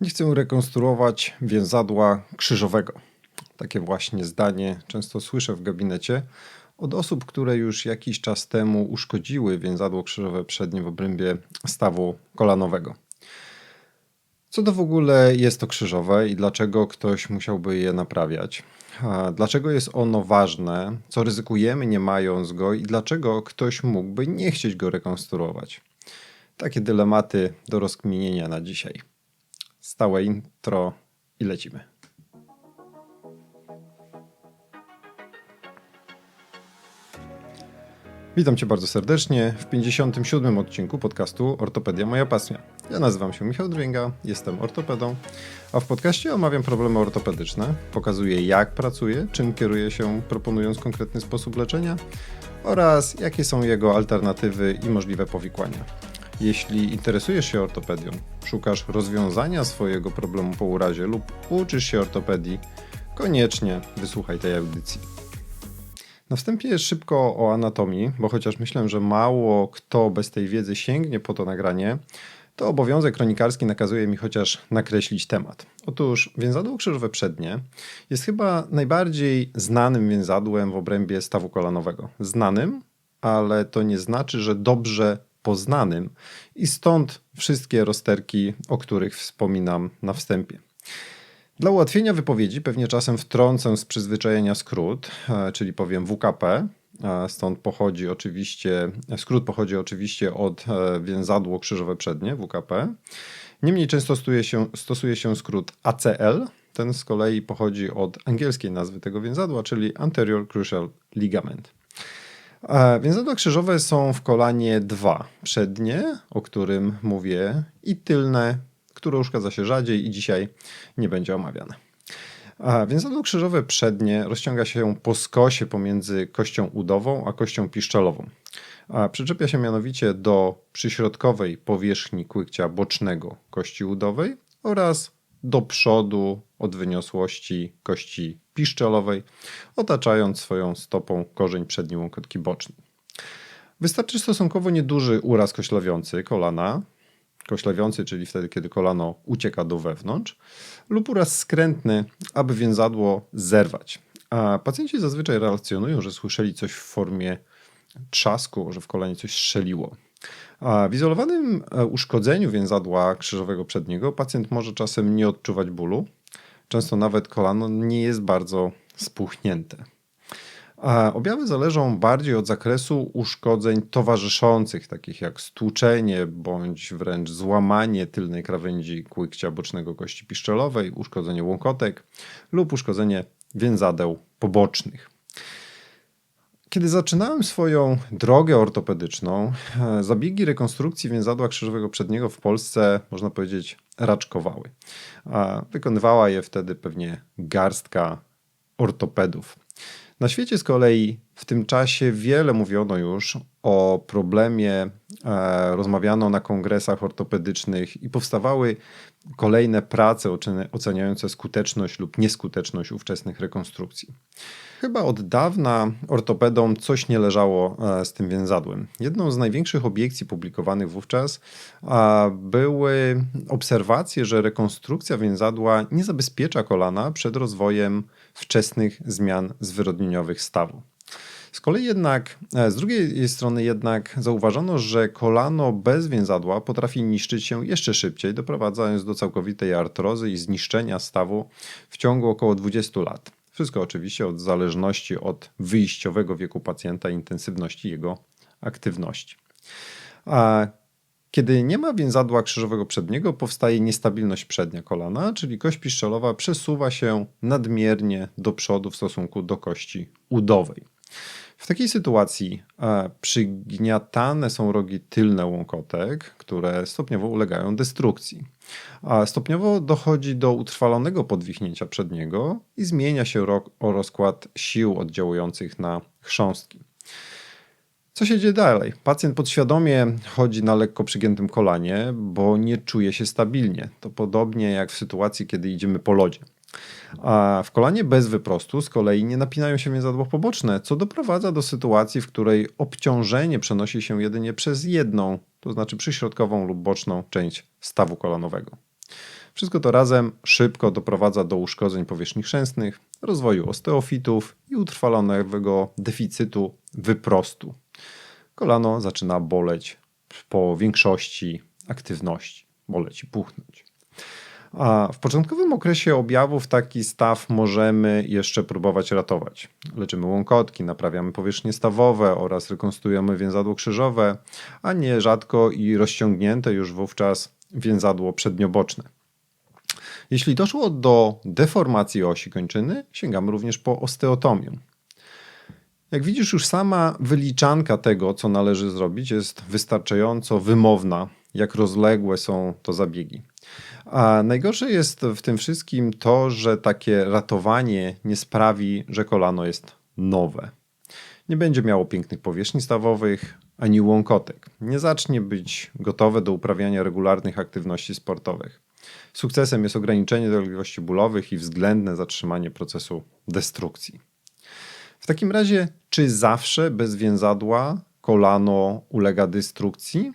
Nie chcę rekonstruować więzadła krzyżowego. Takie właśnie zdanie często słyszę w gabinecie od osób, które już jakiś czas temu uszkodziły więzadło krzyżowe przednie w obrębie stawu kolanowego. Co to w ogóle jest to krzyżowe i dlaczego ktoś musiałby je naprawiać? Dlaczego jest ono ważne? Co ryzykujemy nie mając go i dlaczego ktoś mógłby nie chcieć go rekonstruować? Takie dylematy do rozkminienia na dzisiaj. Stałe intro i lecimy. Witam Cię bardzo serdecznie w 57. odcinku podcastu Ortopedia Moja Pasja. Ja nazywam się Michał Drwinga, jestem ortopedą, a w podcaście omawiam problemy ortopedyczne, pokazuję jak pracuję, czym kieruję się proponując konkretny sposób leczenia oraz jakie są jego alternatywy i możliwe powikłania. Jeśli interesujesz się ortopedią, szukasz rozwiązania swojego problemu po urazie lub uczysz się ortopedii, koniecznie wysłuchaj tej audycji. Na wstępie szybko o anatomii, bo chociaż myślę, że mało kto bez tej wiedzy sięgnie po to nagranie, to obowiązek kronikarski nakazuje mi chociaż nakreślić temat. Otóż więzadło krzyżowe przednie jest chyba najbardziej znanym więzadłem w obrębie stawu kolanowego. Znanym, ale to nie znaczy, że dobrze poznanym i stąd wszystkie rozterki, o których wspominam na wstępie. Dla ułatwienia wypowiedzi pewnie czasem wtrącę z przyzwyczajenia skrót, czyli powiem WKP. Skrót pochodzi oczywiście od więzadło krzyżowe przednie, WKP. Niemniej często stosuje się skrót ACL. Ten z kolei pochodzi od angielskiej nazwy tego więzadła, czyli Anterior Cruciate Ligament. Więzadła krzyżowe są w kolanie dwa. Przednie, o którym mówię, i tylne, które uszkadza się rzadziej i dzisiaj nie będzie omawiane. Więzadło krzyżowe przednie rozciąga się po skosie pomiędzy kością udową a kością piszczelową. Przyczepia się mianowicie do przyśrodkowej powierzchni kłykcia bocznego kości udowej oraz do przodu od wyniosłości kości piszczelowej, otaczając swoją stopą korzeń przedni łąkotki bocznej. Wystarczy stosunkowo nieduży uraz koślawiący kolana, czyli wtedy, kiedy kolano ucieka do wewnątrz, lub uraz skrętny, aby więzadło zerwać. A pacjenci zazwyczaj relacjonują, że słyszeli coś w formie trzasku, że w kolanie coś strzeliło. A w izolowanym uszkodzeniu więzadła krzyżowego przedniego pacjent może czasem nie odczuwać bólu. Często nawet kolano nie jest bardzo spuchnięte. A objawy zależą bardziej od zakresu uszkodzeń towarzyszących, takich jak stłuczenie bądź wręcz złamanie tylnej krawędzi kłykcia bocznego kości piszczelowej, uszkodzenie łąkotek lub uszkodzenie więzadeł pobocznych. Kiedy zaczynałem swoją drogę ortopedyczną, zabiegi rekonstrukcji więzadła krzyżowego przedniego w Polsce, można powiedzieć, raczkowały. Wykonywała je wtedy pewnie garstka ortopedów. Na świecie z kolei w tym czasie wiele mówiono już o problemie, rozmawiano na kongresach ortopedycznych i powstawały kolejne prace oceniające skuteczność lub nieskuteczność ówczesnych rekonstrukcji. Chyba od dawna ortopedom coś nie leżało z tym więzadłem. Jedną z największych obiekcji publikowanych wówczas były obserwacje, że rekonstrukcja więzadła nie zabezpiecza kolana przed rozwojem wczesnych zmian zwyrodnieniowych stawu. Z drugiej strony jednak zauważono, że kolano bez więzadła potrafi niszczyć się jeszcze szybciej, doprowadzając do całkowitej artrozy i zniszczenia stawu w ciągu około 20 lat. Wszystko oczywiście od zależności od wyjściowego wieku pacjenta i intensywności jego aktywności. Kiedy nie ma więzadła krzyżowego przedniego, powstaje niestabilność przednia kolana, czyli kość piszczelowa przesuwa się nadmiernie do przodu w stosunku do kości udowej. W takiej sytuacji przygniatane są rogi tylne łąkotek, które stopniowo ulegają destrukcji. Stopniowo dochodzi do utrwalonego podwichnięcia przedniego i zmienia się rozkład sił oddziałujących na chrząstki. Co się dzieje dalej? Pacjent podświadomie chodzi na lekko przygiętym kolanie, bo nie czuje się stabilnie. To podobnie jak w sytuacji, kiedy idziemy po lodzie. A w kolanie bez wyprostu z kolei nie napinają się więzadła poboczne, co doprowadza do sytuacji, w której obciążenie przenosi się jedynie przez jedną, to znaczy przyśrodkową lub boczną część stawu kolanowego. Wszystko to razem szybko doprowadza do uszkodzeń powierzchni chrzęstnych, rozwoju osteofitów i utrwalonego deficytu wyprostu. Kolano zaczyna boleć po większości aktywności, boleć i puchnąć. A w początkowym okresie objawów taki staw możemy jeszcze próbować ratować. Leczymy łąkotki, naprawiamy powierzchnie stawowe oraz rekonstruujemy więzadło krzyżowe, a nierzadko i rozciągnięte już wówczas więzadło przednioboczne. Jeśli doszło do deformacji osi kończyny, sięgamy również po osteotomię. Jak widzisz, już sama wyliczanka tego, co należy zrobić, jest wystarczająco wymowna, jak rozległe są to zabiegi. A najgorsze jest w tym wszystkim to, że takie ratowanie nie sprawi, że kolano jest nowe. Nie będzie miało pięknych powierzchni stawowych ani łąkotek. Nie zacznie być gotowe do uprawiania regularnych aktywności sportowych. Sukcesem jest ograniczenie dolegliwości bólowych i względne zatrzymanie procesu destrukcji. W takim razie, czy zawsze bez więzadła kolano ulega destrukcji?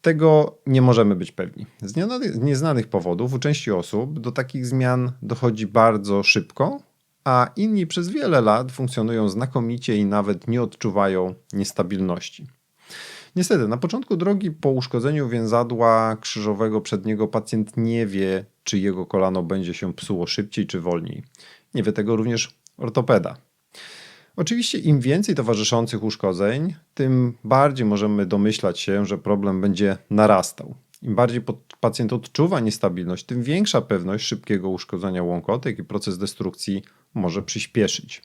Tego nie możemy być pewni. Z nieznanych powodów u części osób do takich zmian dochodzi bardzo szybko, a inni przez wiele lat funkcjonują znakomicie i nawet nie odczuwają niestabilności. Niestety, na początku drogi po uszkodzeniu więzadła krzyżowego przedniego pacjent nie wie, czy jego kolano będzie się psuło szybciej czy wolniej. Nie wie tego również ortopeda. Oczywiście im więcej towarzyszących uszkodzeń, tym bardziej możemy domyślać się, że problem będzie narastał. Im bardziej pacjent odczuwa niestabilność, tym większa pewność szybkiego uszkodzenia łąkotek i proces destrukcji może przyspieszyć.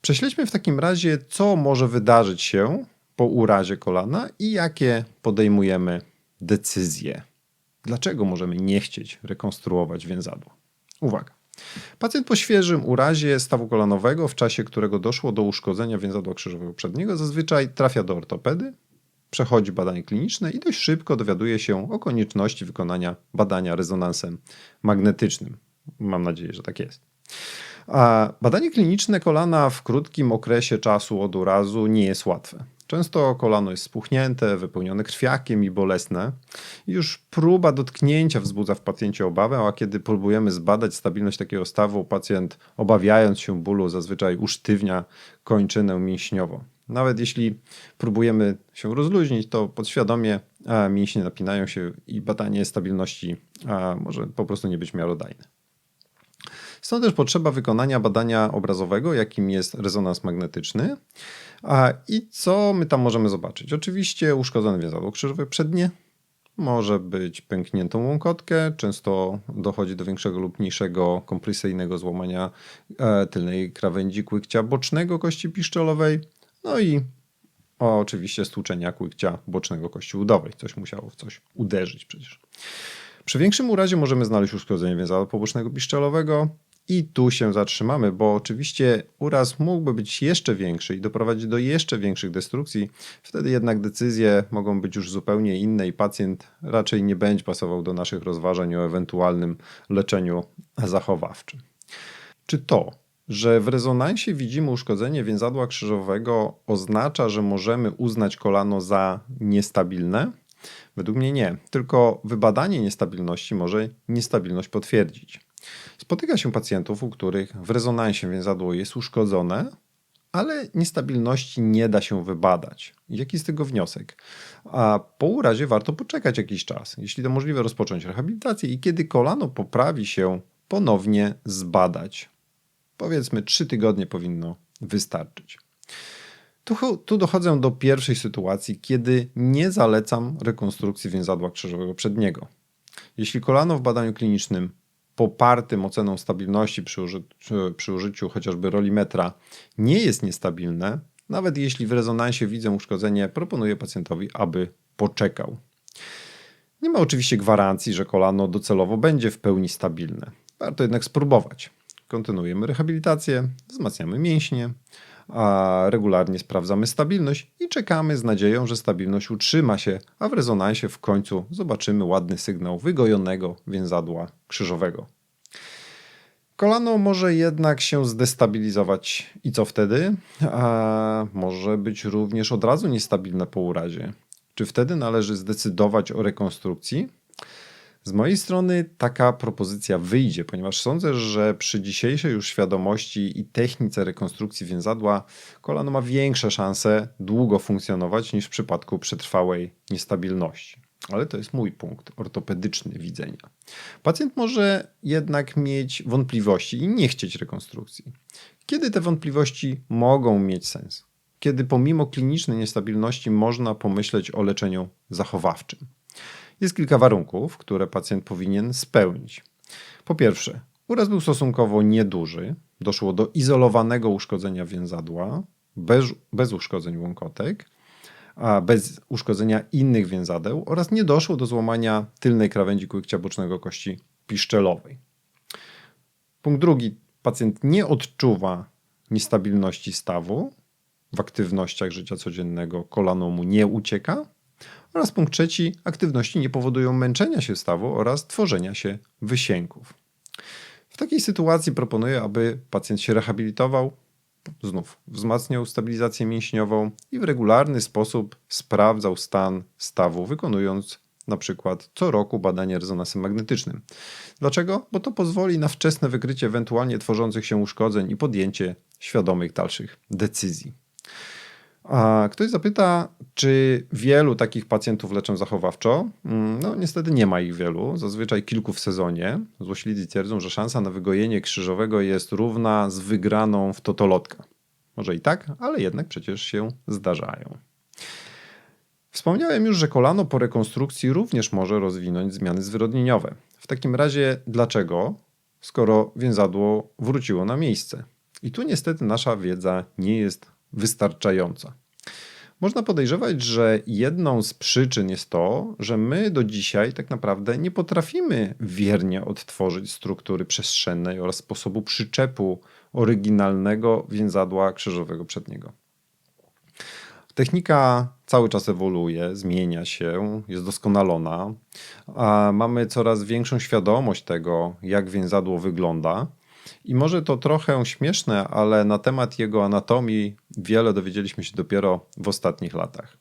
Prześledźmy w takim razie, co może wydarzyć się po urazie kolana i jakie podejmujemy decyzje. Dlaczego możemy nie chcieć rekonstruować więzadła? Uwaga! Pacjent po świeżym urazie stawu kolanowego, w czasie którego doszło do uszkodzenia więzadła krzyżowego przedniego, zazwyczaj trafia do ortopedy, przechodzi badanie kliniczne i dość szybko dowiaduje się o konieczności wykonania badania rezonansem magnetycznym. Mam nadzieję, że tak jest. A badanie kliniczne kolana w krótkim okresie czasu od urazu nie jest łatwe. Często kolano jest spuchnięte, wypełnione krwiakiem i bolesne. Już próba dotknięcia wzbudza w pacjencie obawę, a kiedy próbujemy zbadać stabilność takiego stawu, pacjent, obawiając się bólu, zazwyczaj usztywnia kończynę mięśniową. Nawet jeśli próbujemy się rozluźnić, to podświadomie mięśnie napinają się i badanie stabilności może po prostu nie być miarodajne. Stąd też potrzeba wykonania badania obrazowego, jakim jest rezonans magnetyczny. I co my tam możemy zobaczyć? Oczywiście uszkodzone więzadło krzyżowe przednie, może być pękniętą łąkotkę, często dochodzi do większego lub mniejszego kompresyjnego złamania tylnej krawędzi kłykcia bocznego kości piszczelowej, no i oczywiście stłuczenia kłykcia bocznego kości udowej. Coś musiało w coś uderzyć przecież. Przy większym urazie możemy znaleźć uszkodzenie więzadła pobocznego piszczelowego i tu się zatrzymamy, bo oczywiście uraz mógłby być jeszcze większy i doprowadzić do jeszcze większych destrukcji. Wtedy jednak decyzje mogą być już zupełnie inne i pacjent raczej nie będzie pasował do naszych rozważań o ewentualnym leczeniu zachowawczym. Czy to, że w rezonansie widzimy uszkodzenie więzadła krzyżowego, oznacza, że możemy uznać kolano za niestabilne? Według mnie nie, tylko wybadanie niestabilności może niestabilność potwierdzić. Spotyka się pacjentów, u których w rezonansie więzadło jest uszkodzone, ale niestabilności nie da się wybadać. Jaki z tego wniosek? A po urazie warto poczekać jakiś czas, jeśli to możliwe rozpocząć rehabilitację i kiedy kolano poprawi się, ponownie zbadać. Powiedzmy 3 tygodnie powinno wystarczyć. Tu dochodzę do pierwszej sytuacji, kiedy nie zalecam rekonstrukcji więzadła krzyżowego przedniego. Jeśli kolano w badaniu klinicznym popartym oceną stabilności przy użyciu chociażby rolimetra nie jest niestabilne, nawet jeśli w rezonansie widzę uszkodzenie, proponuję pacjentowi, aby poczekał. Nie ma oczywiście gwarancji, że kolano docelowo będzie w pełni stabilne. Warto jednak spróbować. Kontynuujemy rehabilitację, wzmacniamy mięśnie, a regularnie sprawdzamy stabilność i czekamy z nadzieją, że stabilność utrzyma się, a w rezonansie w końcu zobaczymy ładny sygnał wygojonego więzadła krzyżowego. Kolano może jednak się zdestabilizować i co wtedy? A może być również od razu niestabilne po urazie. Czy wtedy należy zdecydować o rekonstrukcji? Z mojej strony taka propozycja wyjdzie, ponieważ sądzę, że przy dzisiejszej już świadomości i technice rekonstrukcji więzadła kolano ma większe szanse długo funkcjonować niż w przypadku przetrwałej niestabilności. Ale to jest mój punkt ortopedyczny widzenia. Pacjent może jednak mieć wątpliwości i nie chcieć rekonstrukcji. Kiedy te wątpliwości mogą mieć sens? Kiedy pomimo klinicznej niestabilności można pomyśleć o leczeniu zachowawczym. Jest kilka warunków, które pacjent powinien spełnić. Po pierwsze, uraz był stosunkowo nieduży, doszło do izolowanego uszkodzenia więzadła, bez uszkodzeń łąkotek, a bez uszkodzenia innych więzadeł oraz nie doszło do złamania tylnej krawędzi kłykcia bocznego kości piszczelowej. Punkt drugi, pacjent nie odczuwa niestabilności stawu, w aktywnościach życia codziennego kolano mu nie ucieka. Oraz punkt trzeci, aktywności nie powodują męczenia się stawu oraz tworzenia się wysięków. W takiej sytuacji proponuję, aby pacjent się rehabilitował, znów wzmacniał stabilizację mięśniową i w regularny sposób sprawdzał stan stawu, wykonując na przykład co roku badanie rezonansem magnetycznym. Dlaczego? Bo to pozwoli na wczesne wykrycie ewentualnie tworzących się uszkodzeń i podjęcie świadomych dalszych decyzji. A ktoś zapyta, czy wielu takich pacjentów leczę zachowawczo? No niestety nie ma ich wielu, zazwyczaj kilku w sezonie. Złośliwi twierdzą, że szansa na wygojenie krzyżowego jest równa z wygraną w totolotka. Może i tak, ale jednak przecież się zdarzają. Wspomniałem już, że kolano po rekonstrukcji również może rozwinąć zmiany zwyrodnieniowe. W takim razie dlaczego, skoro więzadło wróciło na miejsce? I tu niestety nasza wiedza nie jest wystarczająca. Można podejrzewać, że jedną z przyczyn jest to, że my do dzisiaj tak naprawdę nie potrafimy wiernie odtworzyć struktury przestrzennej oraz sposobu przyczepu oryginalnego więzadła krzyżowego przedniego. Technika cały czas ewoluuje, zmienia się, jest doskonalona, a mamy coraz większą świadomość tego, jak więzadło wygląda. I może to trochę śmieszne, ale na temat jego anatomii wiele dowiedzieliśmy się dopiero w ostatnich latach.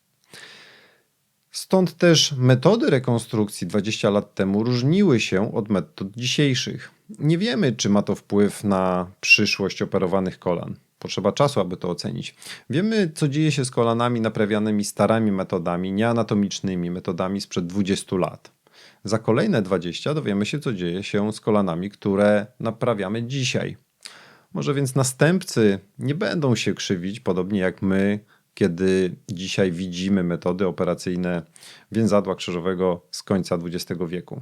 Stąd też metody rekonstrukcji 20 lat temu różniły się od metod dzisiejszych. Nie wiemy, czy ma to wpływ na przyszłość operowanych kolan. Potrzeba czasu, aby to ocenić. Wiemy, co dzieje się z kolanami naprawianymi starymi metodami, nieanatomicznymi metodami sprzed 20 lat. Za kolejne 20 dowiemy się, co dzieje się z kolanami, które naprawiamy dzisiaj. Może więc następcy nie będą się krzywić, podobnie jak my, kiedy dzisiaj widzimy metody operacyjne więzadła krzyżowego z końca XX wieku.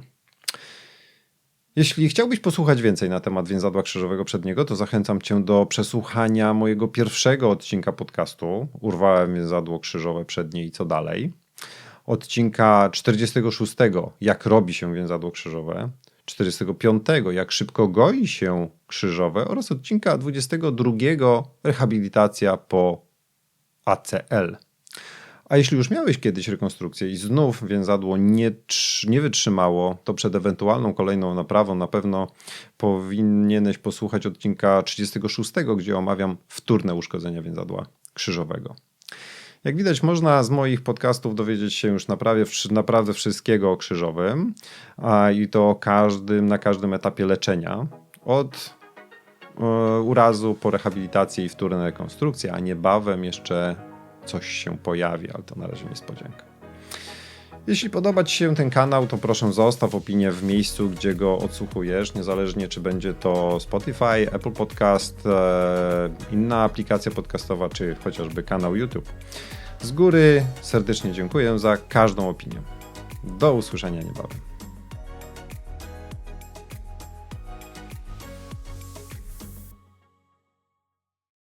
Jeśli chciałbyś posłuchać więcej na temat więzadła krzyżowego przedniego, to zachęcam Cię do przesłuchania mojego pierwszego odcinka podcastu Urwałem więzadło krzyżowe przednie i co dalej. Odcinka 46, jak robi się więzadło krzyżowe, 45, jak szybko goi się krzyżowe oraz odcinka 22, rehabilitacja po ACL. A jeśli już miałeś kiedyś rekonstrukcję i znów więzadło nie wytrzymało, to przed ewentualną kolejną naprawą na pewno powinieneś posłuchać odcinka 36, gdzie omawiam wtórne uszkodzenia więzadła krzyżowego. Jak widać, można z moich podcastów dowiedzieć się już naprawdę wszystkiego o krzyżowym i to na każdym etapie leczenia. Od urazu po rehabilitację i wtórne rekonstrukcje, a niebawem jeszcze coś się pojawi, ale to na razie niespodzianka. Jeśli podoba Ci się ten kanał, to proszę zostaw opinię w miejscu, gdzie go odsłuchujesz, niezależnie czy będzie to Spotify, Apple Podcast, inna aplikacja podcastowa, czy chociażby kanał YouTube. Z góry serdecznie dziękuję za każdą opinię. Do usłyszenia niebawem.